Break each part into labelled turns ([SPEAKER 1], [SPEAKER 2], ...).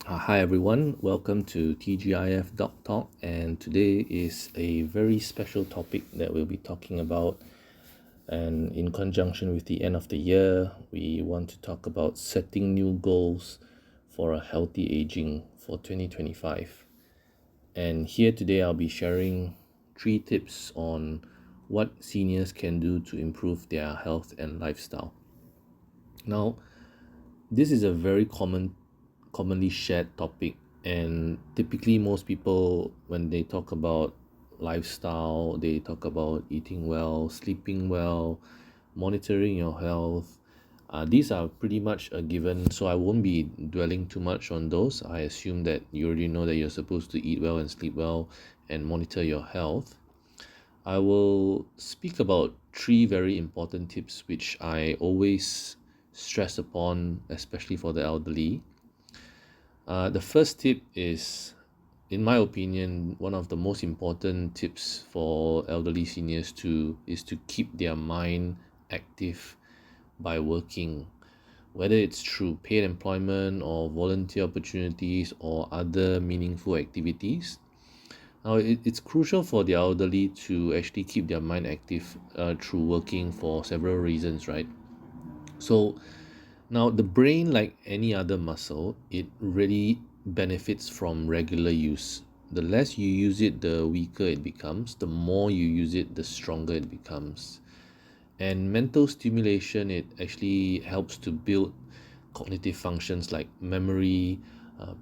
[SPEAKER 1] Hi everyone, welcome to TGIF Doc Talk, and today is a very special topic that we'll be talking about. And in conjunction with the end of the year, we want to talk about setting new goals for a healthy aging for 2025. And here today, I'll be sharing 3 tips on what seniors can do to improve their health and lifestyle. Now, this is a very commonly shared topic, and typically most people, when they talk about lifestyle, they talk about eating well, sleeping well, monitoring your health. These are pretty much a given, so I won't be dwelling too much on those. I assume that you already know that you're supposed to eat well and sleep well and monitor your health. I will speak about 3 very important tips which I always stress upon, especially for the elderly. The first tip is, in my opinion, one of the most important tips for elderly seniors is to keep their mind active by working, whether it's through paid employment or volunteer opportunities or other meaningful activities. Now, it's crucial for the elderly to actually keep their mind active through working for several reasons, right? So, now the brain, like any other muscle, it really benefits from regular use. The less you use it, the weaker it becomes. The more you use it, the stronger it becomes. And mental stimulation, it actually helps to build cognitive functions like memory,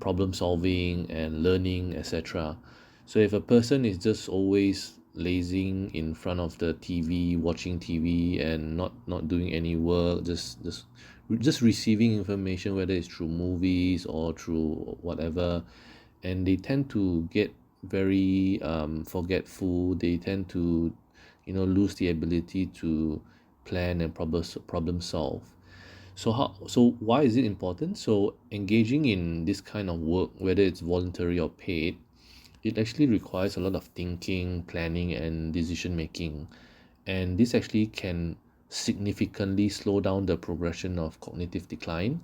[SPEAKER 1] problem solving, and learning, etc. So if a person is just always lazing in front of the TV, watching TV, and not doing any work, just receiving information, whether it's through movies or through whatever, and they tend to get very forgetful. They tend to lose the ability to plan and problem solve. So why is it important? So engaging in this kind of work, whether it's voluntary or paid, it actually requires a lot of thinking, planning, and decision making. And this actually can significantly slow down the progression of cognitive decline.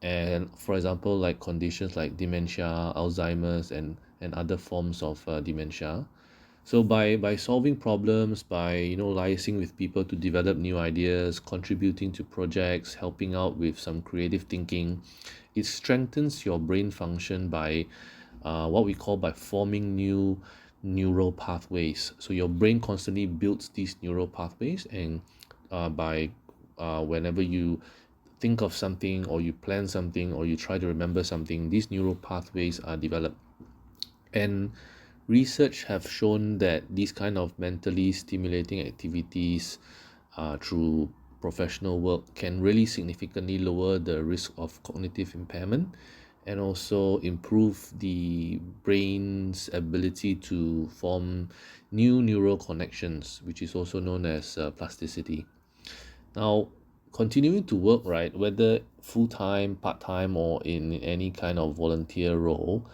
[SPEAKER 1] And for example, like conditions like dementia, Alzheimer's, and other forms of dementia. So by solving problems, by liaising with people to develop new ideas, contributing to projects, helping out with some creative thinking, it strengthens your brain function by what we call by forming new neural pathways. So your brain constantly builds these neural pathways, and by whenever you think of something or you plan something or you try to remember something, these neural pathways are developed. And research have shown that these kind of mentally stimulating activities through professional work can really significantly lower the risk of cognitive impairment and also improve the brain's ability to form new neural connections, which is also known as plasticity. Now, continuing to work, right, whether full-time, part-time, or in any kind of volunteer role,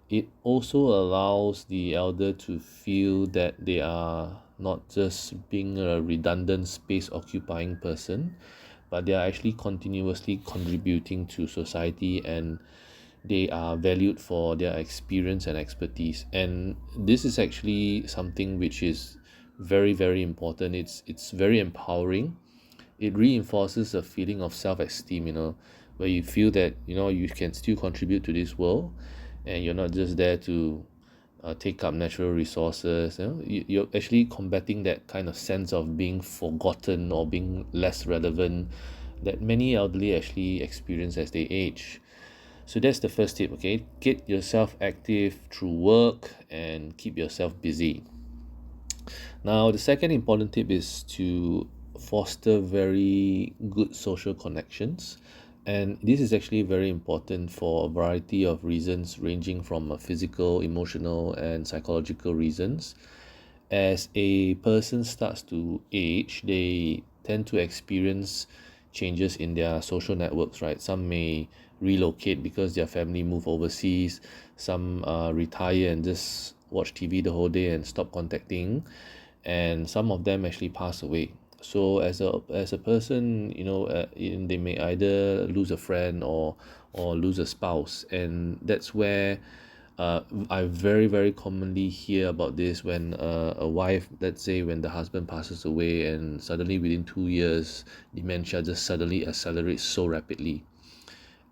[SPEAKER 1] it also allows the elder to feel that they are not just being a redundant space occupying person, but they are actually continuously contributing to society, and they are valued for their experience and expertise. And this is actually something which is very, very important. It's very empowering. It reinforces a feeling of self-esteem, where you feel that you can still contribute to this world, and you're not just there to take up natural resources. You're actually combating that kind of sense of being forgotten or being less relevant that many elderly actually experience as they age. So that's the first tip. Okay, get yourself active through work and keep yourself busy. Now, the second important tip is to foster very good social connections. And this is actually very important for a variety of reasons, ranging from physical, emotional, and psychological reasons. As a person starts to age, they tend to experience changes in their social networks, right? Some may relocate because their family move overseas. Some retire and just watch TV the whole day and stop contacting, and some of them actually pass away. So as a person, they may either lose a friend or lose a spouse. And that's where I very, very commonly hear about this when a wife, let's say when the husband passes away, and suddenly within 2 years, dementia just suddenly accelerates so rapidly.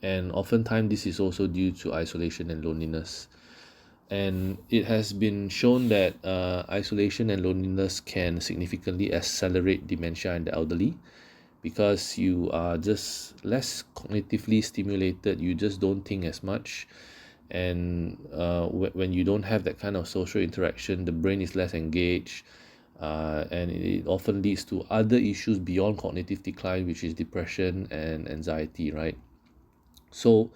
[SPEAKER 1] And oftentimes, this is also due to isolation and loneliness. And it has been shown that isolation and loneliness can significantly accelerate dementia in the elderly because you are just less cognitively stimulated, you just don't think as much. And when you don't have that kind of social interaction, the brain is less engaged, and it often leads to other issues beyond cognitive decline, which is depression and anxiety, right? So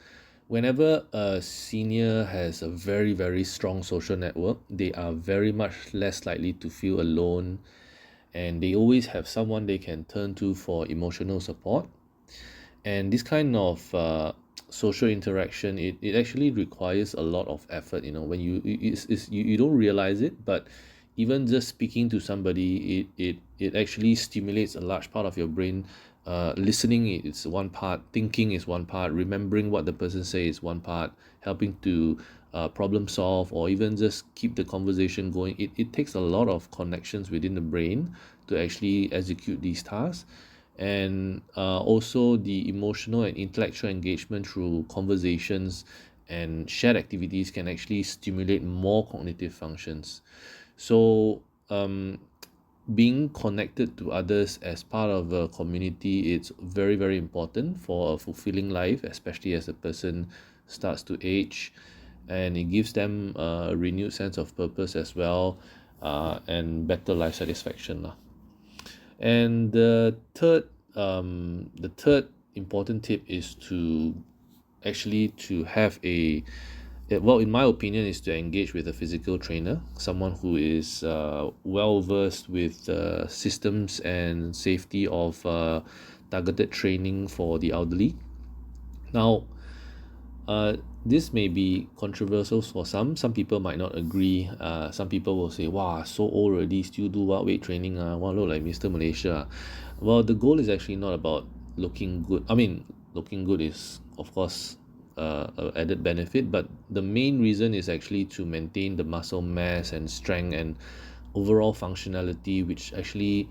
[SPEAKER 1] whenever a senior has a very, very strong social network, they are very much less likely to feel alone, and they always have someone they can turn to for emotional support. And this kind of social interaction, it actually requires a lot of effort. When you don't realize it, but even just speaking to somebody, it actually stimulates a large part of your brain. Listening is one part, thinking is one part, remembering what the person says is one part, helping to problem solve, or even just keep the conversation going. It takes a lot of connections within the brain to actually execute these tasks. And also the emotional and intellectual engagement through conversations and shared activities can actually stimulate more cognitive functions. So being connected to others as part of a community, it's very, very important for a fulfilling life, especially as a person starts to age, and it gives them a renewed sense of purpose as well, and better life satisfaction lah. And the third important tip is to actually to have well, in my opinion, is to engage with a physical trainer, someone who is well versed with systems and safety of targeted training for the elderly. Now, this may be controversial for some. Some people might not agree. Some people will say, "Wow, so old already, still do what weight training? Want look like Mr. Malaysia." Well, the goal is actually not about looking good. I mean, looking good is, of course, a added benefit, but the main reason is actually to maintain the muscle mass and strength and overall functionality, which actually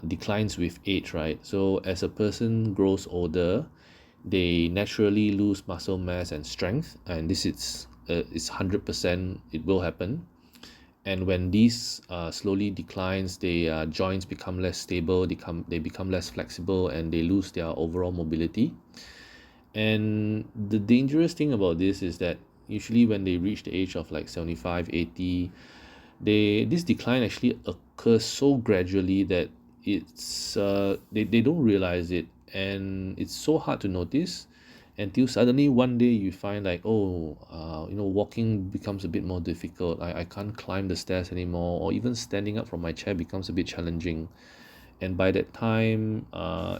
[SPEAKER 1] declines with age, right? So as a person grows older, they naturally lose muscle mass and strength, and this is 100%, it will happen. And when these slowly declines, their joints become less stable, they become less flexible, and they lose their overall mobility. And the dangerous thing about this is that usually when they reach the age of like 75, 80, this decline actually occurs so gradually that they don't realize it, and it's so hard to notice until suddenly one day you find like, oh, walking becomes a bit more difficult. I can't climb the stairs anymore, or even standing up from my chair becomes a bit challenging. And by that time,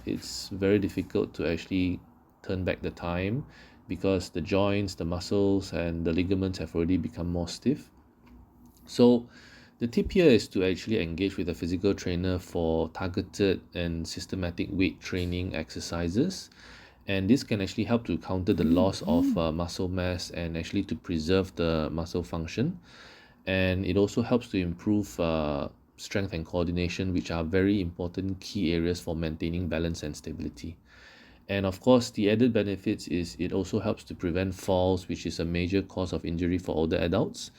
[SPEAKER 1] it's very difficult to actually turn back the time, because the joints, the muscles, and the ligaments have already become more stiff. So the tip here is to actually engage with a physical trainer for targeted and systematic weight training exercises. And this can actually help to counter the loss of muscle mass and actually to preserve the muscle function. And it also helps to improve strength and coordination, which are very important key areas for maintaining balance and stability. And of course, the added benefits is it also helps to prevent falls, which is a major cause of injury for older adults.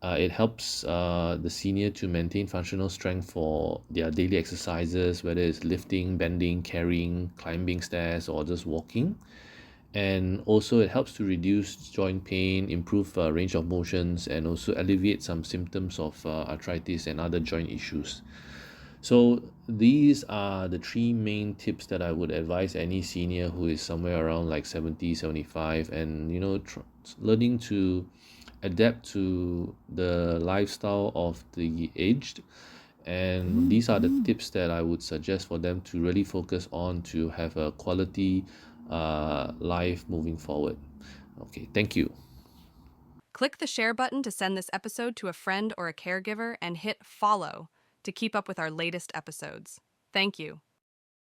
[SPEAKER 1] It helps the senior to maintain functional strength for their daily exercises, whether it's lifting, bending, carrying, climbing stairs, or just walking. And also it helps to reduce joint pain, improve range of motions, and also alleviate some symptoms of arthritis and other joint issues. So these are the three main tips that I would advise any senior who is somewhere around like 70, 75, and learning to adapt to the lifestyle of the aged. And these are the tips that I would suggest for them to really focus on to have a quality life moving forward. Okay, thank you.
[SPEAKER 2] Click the share button to send this episode to a friend or a caregiver and hit follow to keep up with our latest episodes. Thank you.